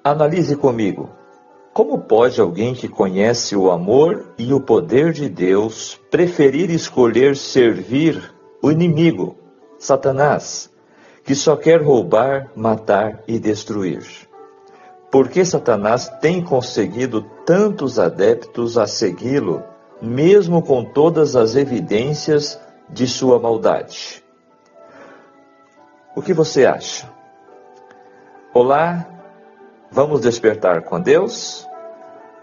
Analise comigo. Como pode alguém que conhece o amor e o poder de Deus preferir escolher servir o inimigo, Satanás, que só quer roubar, matar e destruir? Por que Satanás tem conseguido tantos adeptos a segui-lo, mesmo com todas as evidências de sua maldade? O que você acha? Olá, vamos despertar com Deus?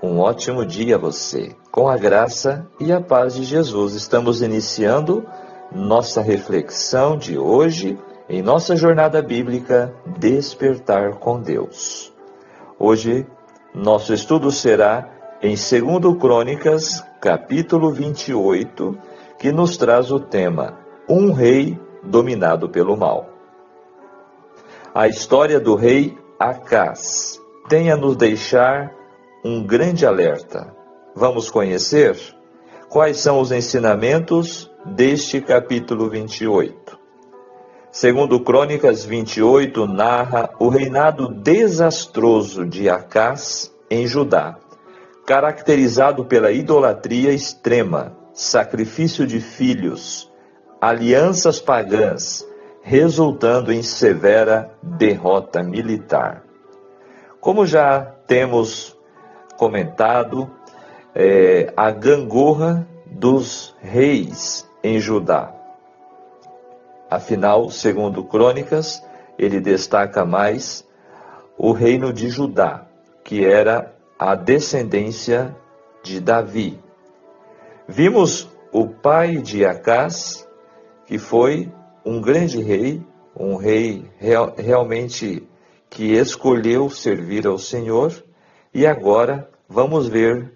Um ótimo dia a você. Com a graça e a paz de Jesus, estamos iniciando nossa reflexão de hoje em nossa jornada bíblica Despertar com Deus. Hoje, nosso estudo será em 2 Crônicas, capítulo 28, que nos traz o tema Um Rei Dominado pelo Mal. A história do rei Acaz tem a nos deixar um grande alerta. Vamos conhecer quais são os ensinamentos deste capítulo 28. Segundo Crônicas 28 narra o reinado desastroso de Acaz em Judá, caracterizado pela idolatria extrema, sacrifício de filhos, alianças pagãs, resultando em severa derrota militar. Como já temos comentado, a gangorra dos reis em Judá. Afinal, segundo Crônicas, ele destaca mais o reino de Judá, que era a descendência de Davi. Vimos o pai de Acaz, que foi um grande rei, um rei realmente que escolheu servir ao Senhor, e agora vamos ver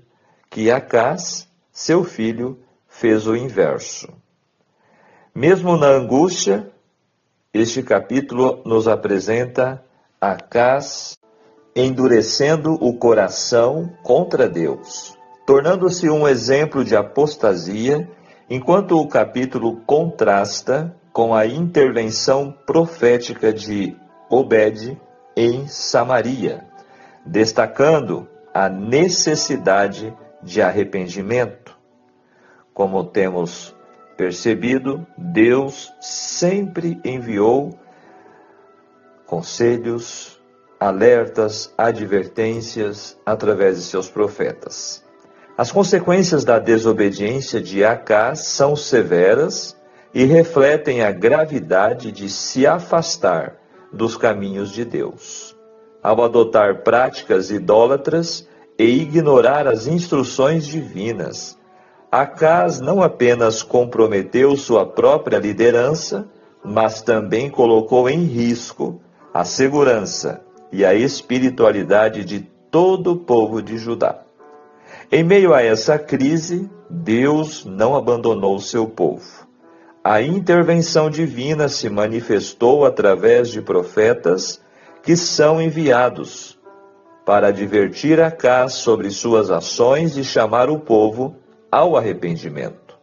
que Acaz, seu filho, fez o inverso. Mesmo na angústia, este capítulo nos apresenta Acaz endurecendo o coração contra Deus, tornando-se um exemplo de apostasia, enquanto o capítulo contrasta com a intervenção profética de Obed em Samaria, destacando a necessidade de arrependimento. Como temos percebido, Deus sempre enviou conselhos, alertas, advertências através de seus profetas. As consequências da desobediência de Acaz são severas e refletem a gravidade de se afastar dos caminhos de Deus, ao adotar práticas idólatras e ignorar as instruções divinas. Acaz não apenas comprometeu sua própria liderança, mas também colocou em risco a segurança e a espiritualidade de todo o povo de Judá. Em meio a essa crise, Deus não abandonou seu povo. A intervenção divina se manifestou através de profetas que são enviados para advertir Acaz sobre suas ações e chamar o povo ao arrependimento.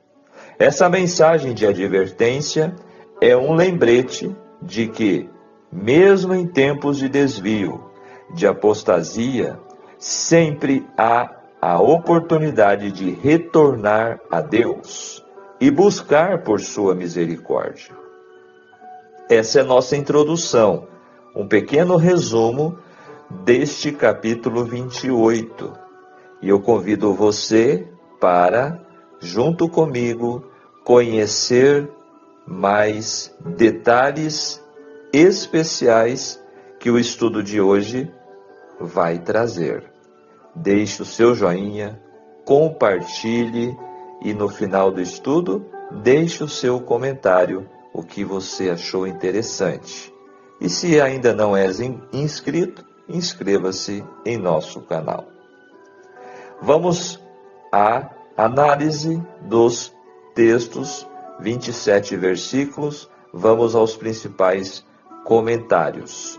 Essa mensagem de advertência é um lembrete de que, mesmo em tempos de desvio, de apostasia, sempre há a oportunidade de retornar a Deus e buscar por sua misericórdia. Essa é nossa introdução, um pequeno resumo deste capítulo 28. E eu convido você para, junto comigo, conhecer mais detalhes especiais que o estudo de hoje vai trazer. Deixe o seu joinha, compartilhe e no final do estudo, deixe o seu comentário, o que você achou interessante. E se ainda não és inscrito, inscreva-se em nosso canal. Vamos à análise dos textos, 27 versículos, vamos aos principais comentários.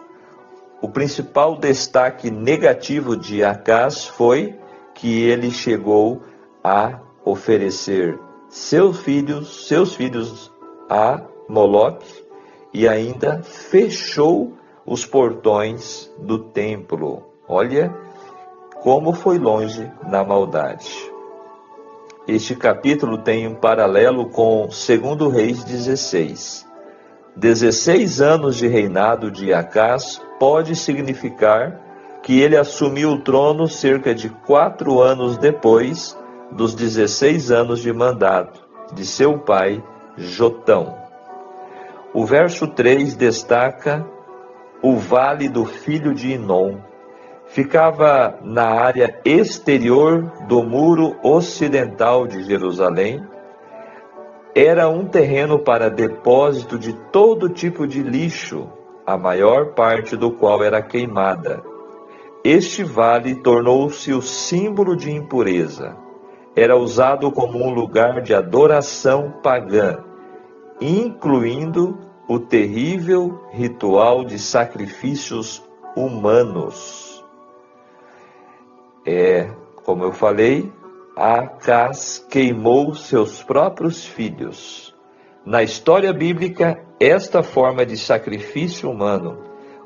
O principal destaque negativo de Acaz foi que ele chegou a oferecer seus filhos a Moloque e ainda fechou os portões do templo Olha como foi longe na maldade. Este capítulo tem um paralelo com 2 Reis 16. 16 anos de reinado de Acás pode significar que ele assumiu o trono cerca de 4 anos depois dos 16 anos de mandato de seu pai Jotão. O verso 3 destaca o vale do filho de Inom. Ficava na área exterior do muro ocidental de Jerusalém. Era um terreno para depósito de todo tipo de lixo, a maior parte do qual era queimada. Este vale tornou-se o símbolo de impureza. Era usado como um lugar de adoração pagã, incluindo o terrível ritual de sacrifícios humanos. Como eu falei, Acás queimou seus próprios filhos. Na história bíblica, esta forma de sacrifício humano,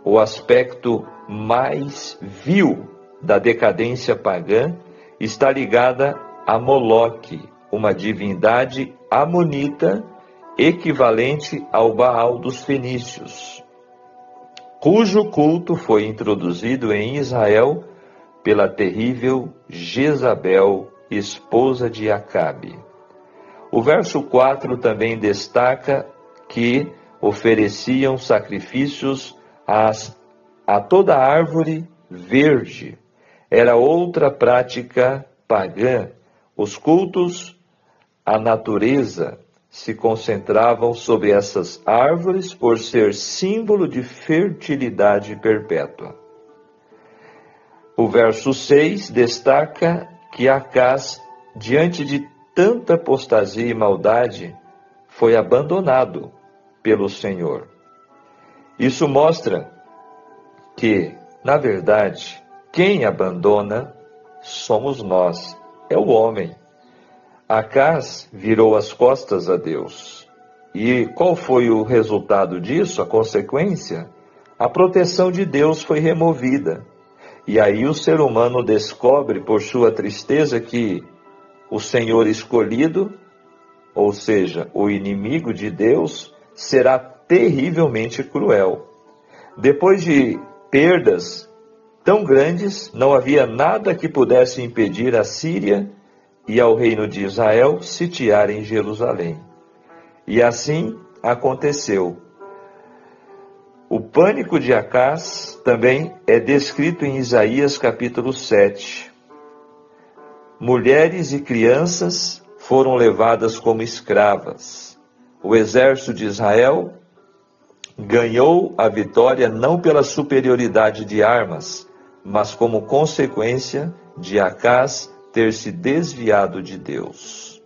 o aspecto mais vil da decadência pagã, está ligada a Moloque, uma divindade amonita equivalente ao Baal dos fenícios, cujo culto foi introduzido em Israel pela terrível Jezabel, esposa de Acabe. O verso 4 também destaca que ofereciam sacrifícios a toda árvore verde. Era outra prática pagã. Os cultos à natureza se concentravam sobre essas árvores por ser símbolo de fertilidade perpétua. O verso 6 destaca que Acás, diante de tanta apostasia e maldade, foi abandonado pelo Senhor. Isso mostra que, na verdade, quem abandona somos nós, é o homem. Acás virou as costas a Deus. E qual foi o resultado disso, a consequência? A proteção de Deus foi removida. E aí o ser humano descobre, por sua tristeza, que o Senhor escolhido, ou seja, o inimigo de Deus, será terrivelmente cruel. Depois de perdas tão grandes, não havia nada que pudesse impedir a Síria e ao reino de Israel sitiarem Jerusalém. E assim aconteceu. O pânico de Acás também é descrito em Isaías capítulo 7. Mulheres e crianças foram levadas como escravas. O exército de Israel ganhou a vitória não pela superioridade de armas, mas como consequência de Acás ter se desviado de Deus.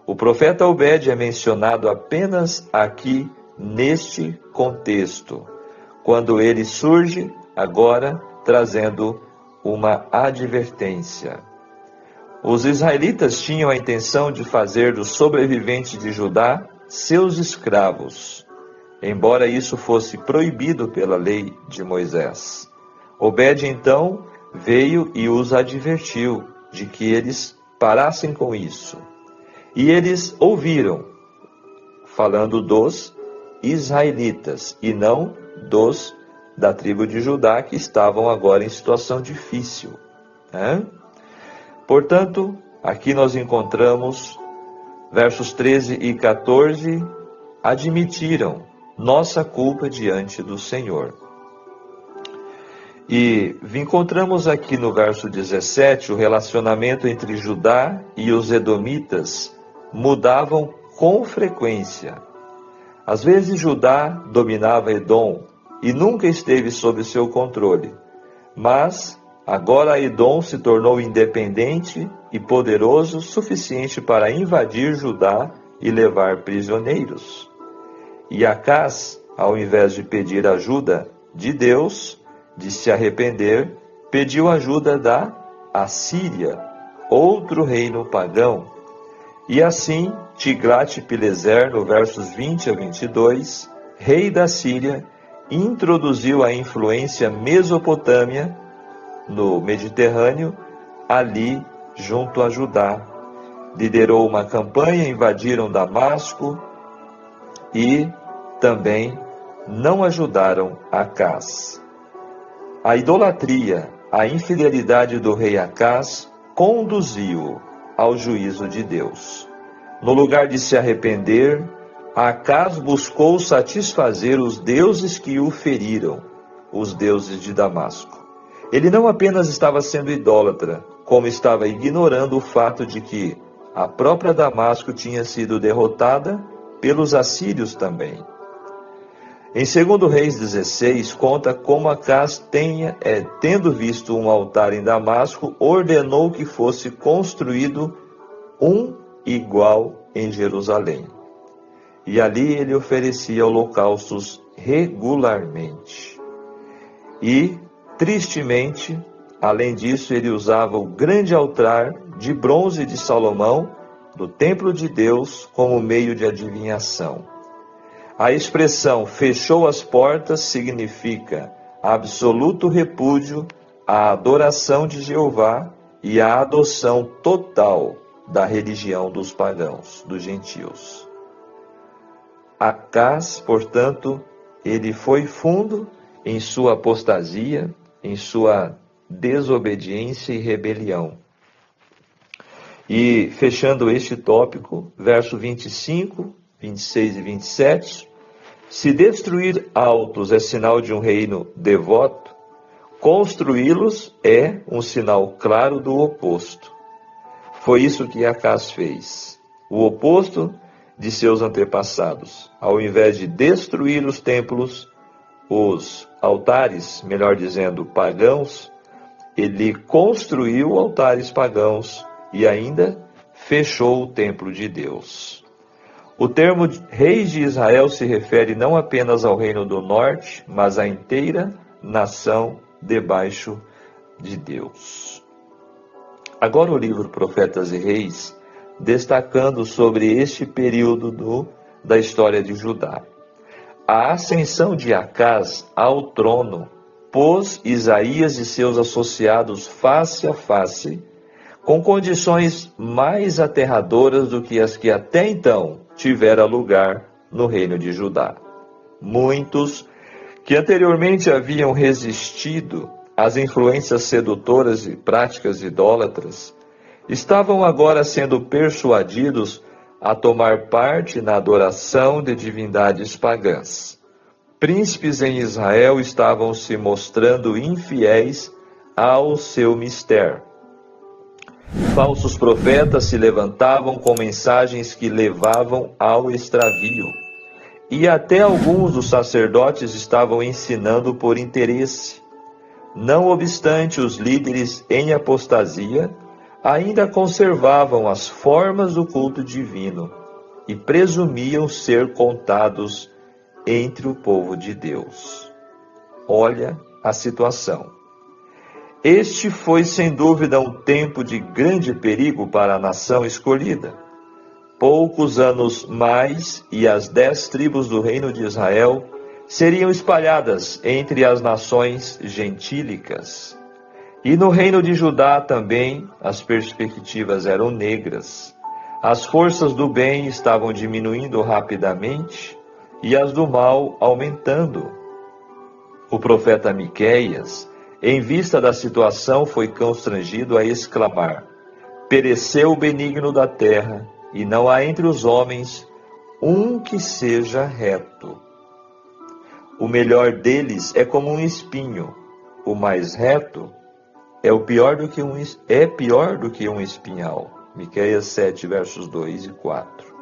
O profeta Obed é mencionado apenas aqui neste contexto, quando ele surge agora trazendo uma advertência. Os israelitas tinham a intenção de fazer dos sobreviventes de Judá seus escravos, embora isso fosse proibido pela lei de Moisés. Obed então veio e os advertiu de que eles parassem com isso. E eles ouviram, falando dos israelitas e não dos da tribo de Judá, que estavam agora em situação difícil. Portanto, aqui nós encontramos versos 13 e 14, admitiram nossa culpa diante do Senhor. E encontramos aqui no verso 17 o relacionamento entre Judá e os edomitas mudavam com frequência. Às vezes Judá dominava Edom e nunca esteve sob seu controle. Mas agora Edom se tornou independente e poderoso o suficiente para invadir Judá e levar prisioneiros. E Acás, ao invés de pedir ajuda de Deus, de se arrepender, pediu ajuda da Assíria, outro reino pagão. E assim, Tiglat-Pileser, no versos 20 a 22, rei da Síria, introduziu a influência mesopotâmia no Mediterrâneo, ali junto a Judá. Liderou uma campanha, invadiram Damasco e também não ajudaram Acaz. A idolatria, a infidelidade do rei Acaz conduziu-o ao juízo de Deus. No lugar de se arrepender, Acaz buscou satisfazer os deuses que o feriram, os deuses de Damasco. Ele não apenas estava sendo idólatra, como estava ignorando o fato de que a própria Damasco tinha sido derrotada pelos assírios também. Em 2 Reis 16, conta como Acaz tendo visto um altar em Damasco, ordenou que fosse construído um igual em Jerusalém. E ali ele oferecia holocaustos regularmente. E, tristemente, além disso, ele usava o grande altar de bronze de Salomão, do templo de Deus, como meio de adivinhação. A expressão fechou as portas significa absoluto repúdio à adoração de Jeová e à adoção total da religião dos pagãos, dos gentios. Acaz, portanto, ele foi fundo em sua apostasia, em sua desobediência e rebelião. E fechando este tópico, verso 25, 26 e 27, se destruir altos é sinal de um reino devoto, construí-los é um sinal claro do oposto. Foi isso que Acaz fez, o oposto de seus antepassados. Ao invés de destruir os templos, os altares, melhor dizendo, pagãos, ele construiu altares pagãos e ainda fechou o templo de Deus. O termo reis de Israel se refere não apenas ao reino do norte, mas à inteira nação debaixo de Deus. Agora o livro Profetas e Reis, destacando sobre este período da história de Judá. A ascensão de Acaz ao trono pôs Isaías e seus associados face a face, com condições mais aterradoras do que as que até então tivera lugar no reino de Judá. Muitos que anteriormente haviam resistido às influências sedutoras e práticas idólatras, estavam agora sendo persuadidos a tomar parte na adoração de divindades pagãs. Príncipes em Israel estavam se mostrando infiéis ao seu mistério. Falsos profetas se levantavam com mensagens que levavam ao extravio. E até alguns dos sacerdotes estavam ensinando por interesse. Não obstante, os líderes em apostasia ainda conservavam as formas do culto divino e presumiam ser contados entre o povo de Deus. Olha a situação. Este foi sem dúvida um tempo de grande perigo para a nação escolhida. Poucos anos mais e as 10 tribos do reino de Israel seriam espalhadas entre as nações gentílicas. E no reino de Judá também as perspectivas eram negras. As forças do bem estavam diminuindo rapidamente e as do mal aumentando. O profeta Miqueias, em vista da situação, foi constrangido a exclamar: pereceu o benigno da terra, e não há entre os homens um que seja reto. O melhor deles é como um espinho, o mais reto é pior do que um espinhal. Miqueias 7, versos 2 e 4.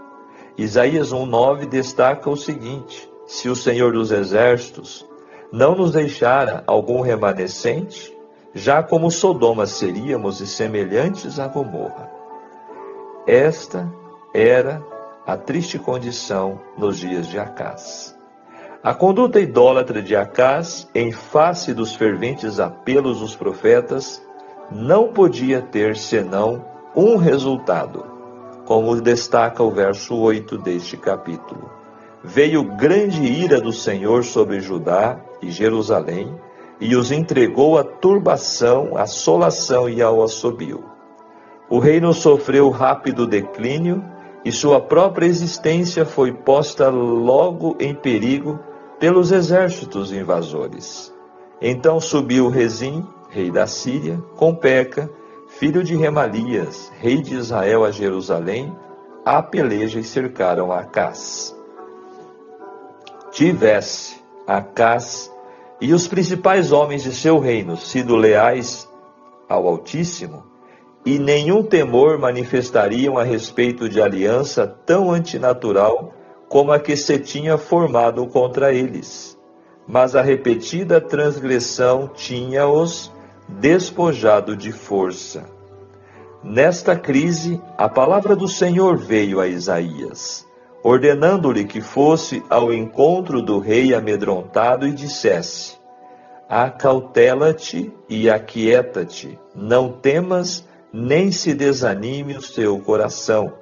Isaías 1,9 destaca o seguinte: se o Senhor dos Exércitos não nos deixara algum remanescente, já como Sodoma seríamos e semelhantes a Gomorra. Esta era a triste condição nos dias de Acaz. A conduta idólatra de Acaz, em face dos ferventes apelos dos profetas, não podia ter senão um resultado, como destaca o verso 8 deste capítulo. Veio grande ira do Senhor sobre Judá e Jerusalém, e os entregou à turbação, à assolação e ao assobio. O reino sofreu rápido declínio e sua própria existência foi posta logo em perigo pelos exércitos invasores. Então subiu Rezim, rei da Síria, com Peca, filho de Remalias, rei de Israel, a Jerusalém, à peleja e cercaram Acás. Tivesse Acás e os principais homens de seu reino sido leais ao Altíssimo, e nenhum temor manifestariam a respeito de aliança tão antinatural como a que se tinha formado contra eles. Mas a repetida transgressão tinha-os despojado de força. Nesta crise, a palavra do Senhor veio a Isaías, ordenando-lhe que fosse ao encontro do rei amedrontado e dissesse: acautela-te e aquieta-te, não temas, nem se desanime o teu coração,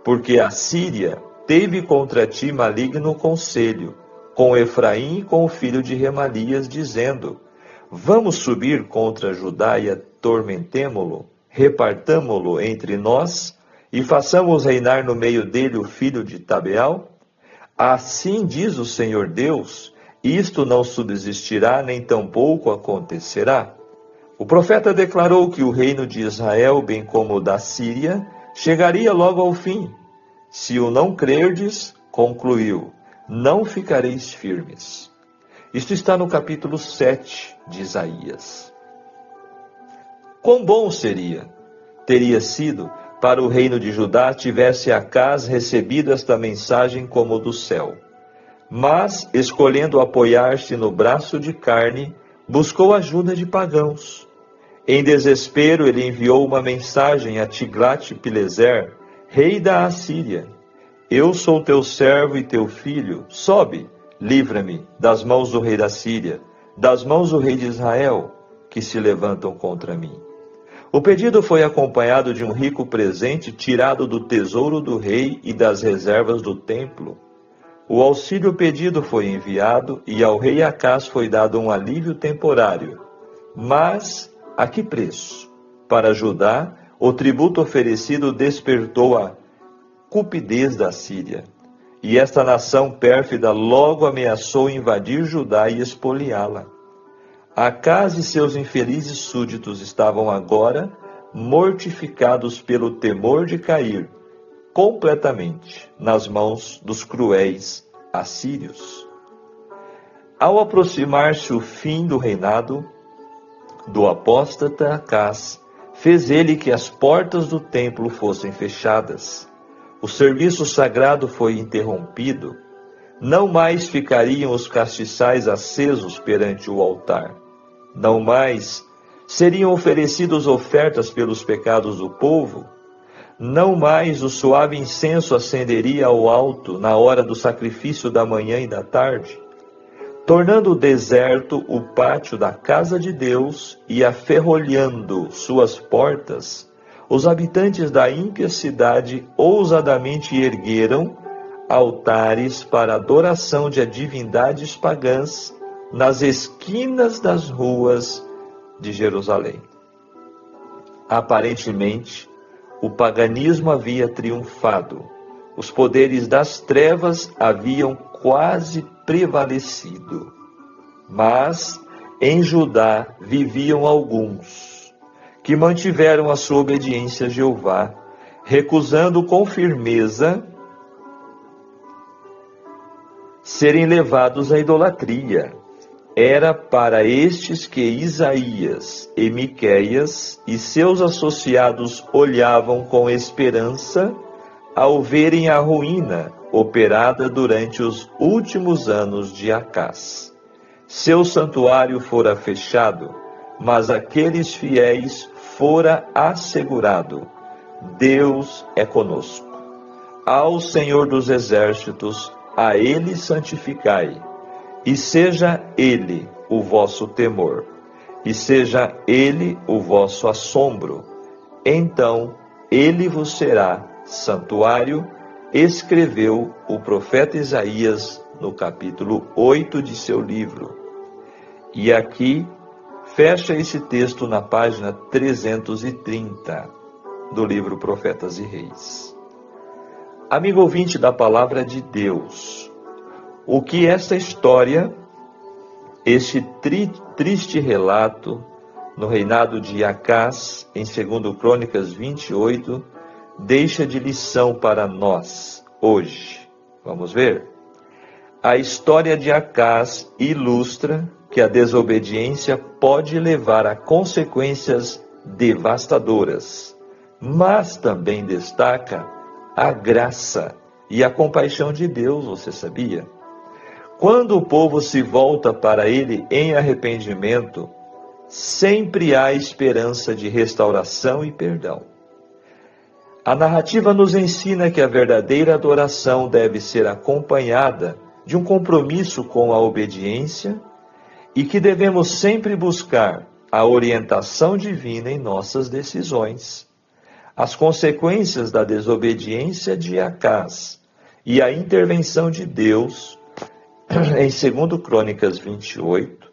porque a Síria teve contra ti maligno conselho, com Efraim e com o filho de Remalias, dizendo: vamos subir contra Judá e atormentemo-lo, repartamo-lo entre nós, e façamos reinar no meio dele o filho de Tabeal? Assim diz o Senhor Deus: isto não subsistirá, nem tampouco acontecerá. O profeta declarou que o reino de Israel, bem como o da Síria, chegaria logo ao fim. Se o não crerdes, concluiu, não ficareis firmes. Isto está no capítulo 7 de Isaías. Quão bom teria sido, para o reino de Judá tivesse Acás recebido esta mensagem como do céu. Mas, escolhendo apoiar-se no braço de carne, buscou ajuda de pagãos. Em desespero, ele enviou uma mensagem a Tiglat-Pileser, rei da Assíria: eu sou teu servo e teu filho, sobe, livra-me das mãos do rei da Síria, das mãos do rei de Israel, que se levantam contra mim. O pedido foi acompanhado de um rico presente tirado do tesouro do rei e das reservas do templo. O auxílio pedido foi enviado e ao rei Acás foi dado um alívio temporário. Mas a que preço? Para Judá, o tributo oferecido despertou a cupidez da Síria. E esta nação pérfida logo ameaçou invadir Judá e espoliá-la. Acás e seus infelizes súditos estavam agora mortificados pelo temor de cair completamente nas mãos dos cruéis assírios. Ao aproximar-se o fim do reinado do apóstata Acás, fez ele que as portas do templo fossem fechadas. O serviço sagrado foi interrompido. Não mais ficariam os castiçais acesos perante o altar. Não mais seriam oferecidas ofertas pelos pecados do povo. Não mais o suave incenso ascenderia ao alto na hora do sacrifício da manhã e da tarde, tornando deserto o pátio da casa de Deus e aferrolhando suas portas. Os habitantes da ímpia cidade ousadamente ergueram altares para adoração de divindades pagãs nas esquinas das ruas de Jerusalém. Aparentemente, o paganismo havia triunfado. Os poderes das trevas haviam quase prevalecido. Mas em Judá viviam alguns que mantiveram a sua obediência a Jeová, recusando com firmeza serem levados à idolatria. Era para estes que Isaías e Miqueias e seus associados olhavam com esperança ao verem a ruína operada durante os últimos anos de Acás. Seu santuário fora fechado, mas aqueles fiéis fora assegurado: Deus é conosco. Ao Senhor dos Exércitos, a Ele santificai, e seja Ele o vosso temor, e seja Ele o vosso assombro. Então Ele vos será santuário, escreveu o profeta Isaías no capítulo 8 de seu livro. E aqui Fecha esse texto na página 330 do livro Profetas e Reis. Amigo ouvinte da Palavra de Deus, o que esta história, este triste relato no reinado de Acás, em 2 Crônicas 28, deixa de lição para nós hoje? Vamos ver? A história de Acás ilustra que a desobediência pode levar a consequências devastadoras, mas também destaca a graça e a compaixão de Deus, você sabia? Quando o povo se volta para Ele em arrependimento, sempre há esperança de restauração e perdão. A narrativa nos ensina que a verdadeira adoração deve ser acompanhada de um compromisso com a obediência e que devemos sempre buscar a orientação divina em nossas decisões. As consequências da desobediência de Acás e a intervenção de Deus em 2 Crônicas 28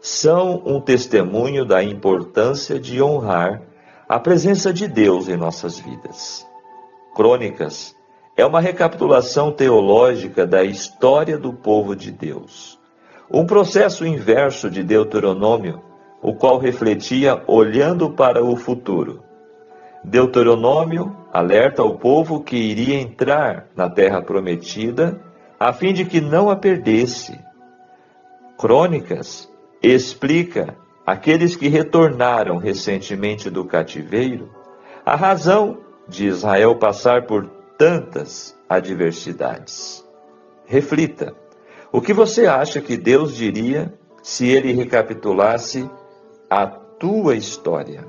são um testemunho da importância de honrar a presença de Deus em nossas vidas. Crônicas é uma recapitulação teológica da história do povo de Deus. Um processo inverso de Deuteronômio, o qual refletia olhando para o futuro. Deuteronômio alerta o povo que iria entrar na terra prometida, a fim de que não a perdesse. Crônicas explica àqueles que retornaram recentemente do cativeiro a razão de Israel passar por tantas adversidades. Reflita. O que você acha que Deus diria se ele recapitulasse a tua história?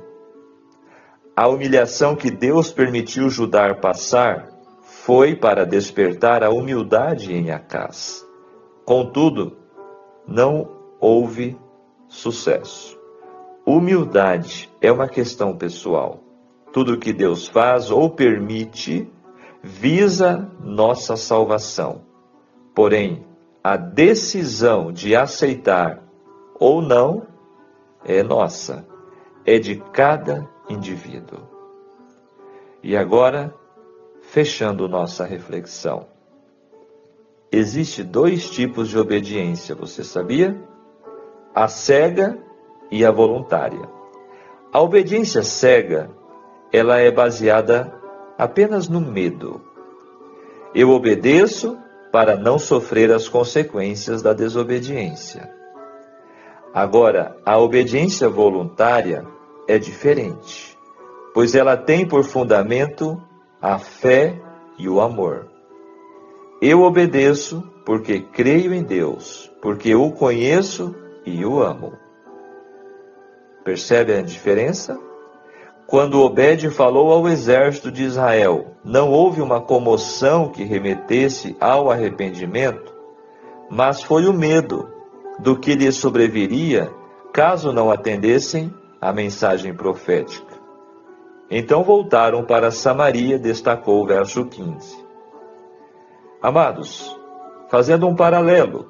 A humilhação que Deus permitiu Judá passar foi para despertar a humildade em Acás. Contudo, não houve sucesso. Humildade é uma questão pessoal. Tudo que Deus faz ou permite visa nossa salvação. Porém, a decisão de aceitar ou não é nossa, é de cada indivíduo. E agora, fechando nossa reflexão. Existem dois tipos de obediência, você sabia? A cega e a voluntária. A obediência cega, ela é baseada apenas no medo. Eu obedeço para não sofrer as consequências da desobediência. Agora, a obediência voluntária é diferente, pois ela tem por fundamento a fé e o amor. Eu obedeço porque creio em Deus, porque o conheço e o amo. Percebe a diferença? Quando Obed falou ao exército de Israel, não houve uma comoção que remetesse ao arrependimento, mas foi o medo do que lhes sobreviria caso não atendessem à mensagem profética. Então voltaram para Samaria, destacou o verso 15. Amados, fazendo um paralelo,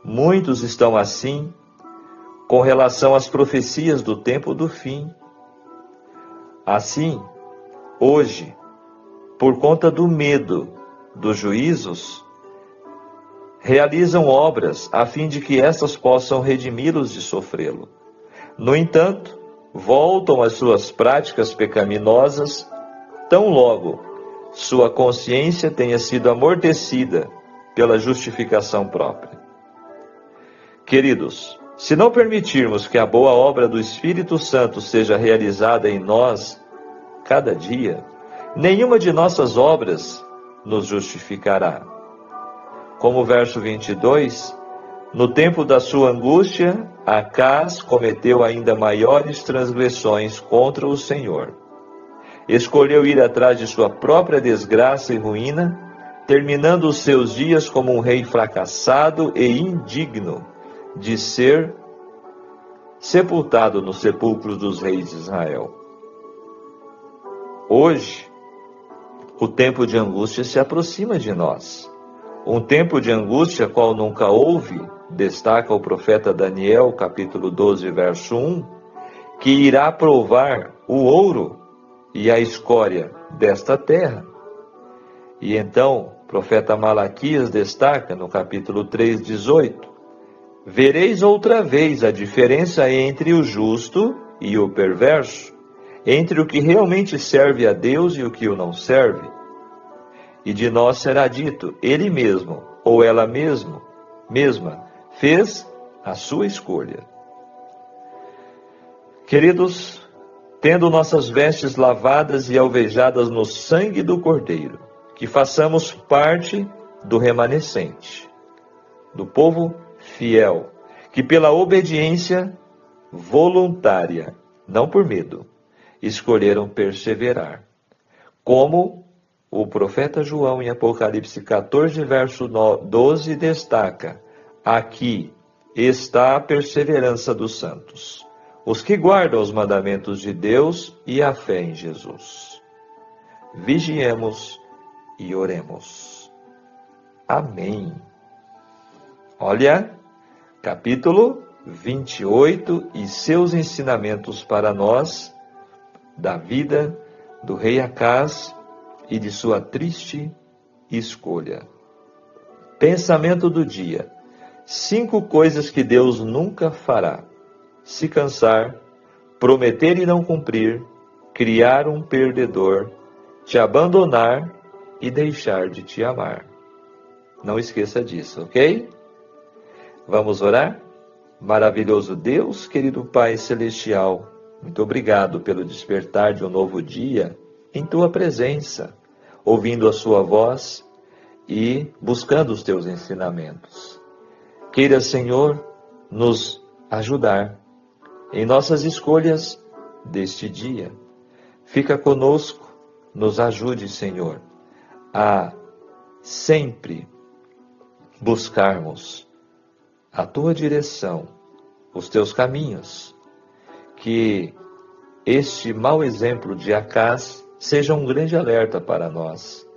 muitos estão assim com relação às profecias do tempo do fim. Assim, hoje, por conta do medo dos juízos, realizam obras a fim de que estas possam redimi-los de sofrê-lo. No entanto, voltam às suas práticas pecaminosas, tão logo sua consciência tenha sido amortecida pela justificação própria. Queridos, se não permitirmos que a boa obra do Espírito Santo seja realizada em nós, cada dia, nenhuma de nossas obras nos justificará. Como o verso 22, no tempo da sua angústia, Acás cometeu ainda maiores transgressões contra o Senhor. Escolheu ir atrás de sua própria desgraça e ruína, terminando os seus dias como um rei fracassado e indigno de ser sepultado nos sepulcros dos reis de Israel. Hoje, o tempo de angústia se aproxima de nós. Um tempo de angústia qual nunca houve destaca o profeta Daniel, capítulo 12, verso 1, que irá provar o ouro e a escória desta terra. E então, o profeta Malaquias destaca no capítulo 3, 18, vereis outra vez a diferença entre o justo e o perverso, entre o que realmente serve a Deus e o que o não serve. E de nós será dito, ele mesmo, ou ela mesma, fez a sua escolha. Queridos, tendo nossas vestes lavadas e alvejadas no sangue do Cordeiro, que façamos parte do remanescente, do povo fiel, que pela obediência voluntária, não por medo, escolheram perseverar. Como o profeta João, em Apocalipse 14, verso 12, destaca, aqui está a perseverança dos santos, os que guardam os mandamentos de Deus e a fé em Jesus. Vigiemos e oremos. Amém. Olha, capítulo 28 e seus ensinamentos para nós, da vida do rei Acaz e de sua triste escolha. Pensamento do dia. 5 coisas que Deus nunca fará: se cansar, prometer e não cumprir, criar um perdedor, te abandonar e deixar de te amar. Não esqueça disso, ok? Vamos orar? Maravilhoso Deus, querido Pai Celestial, muito obrigado pelo despertar de um novo dia em Tua presença, ouvindo a Sua voz e buscando os Teus ensinamentos. Queira, Senhor, nos ajudar em nossas escolhas deste dia. Fica conosco, nos ajude, Senhor, a sempre buscarmos a Tua direção, os Teus caminhos. Que este mau exemplo de Acaz seja um grande alerta para nós,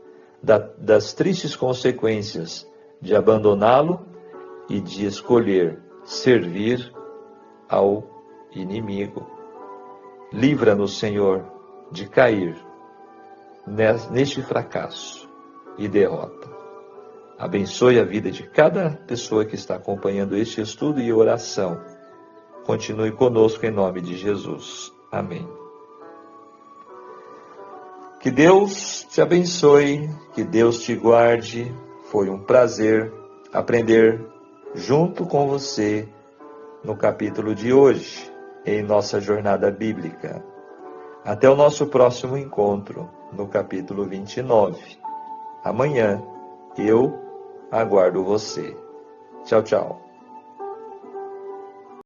das tristes consequências de abandoná-lo e de escolher servir ao inimigo. Livra-nos, Senhor, de cair neste fracasso e derrota. Abençoe a vida de cada pessoa que está acompanhando este estudo e oração. Continue conosco em nome de Jesus. Amém. Que Deus te abençoe, que Deus te guarde. Foi um prazer aprender junto com você no capítulo de hoje, em nossa jornada bíblica. Até o nosso próximo encontro, no capítulo 29. Amanhã, eu aguardo você. Tchau, tchau.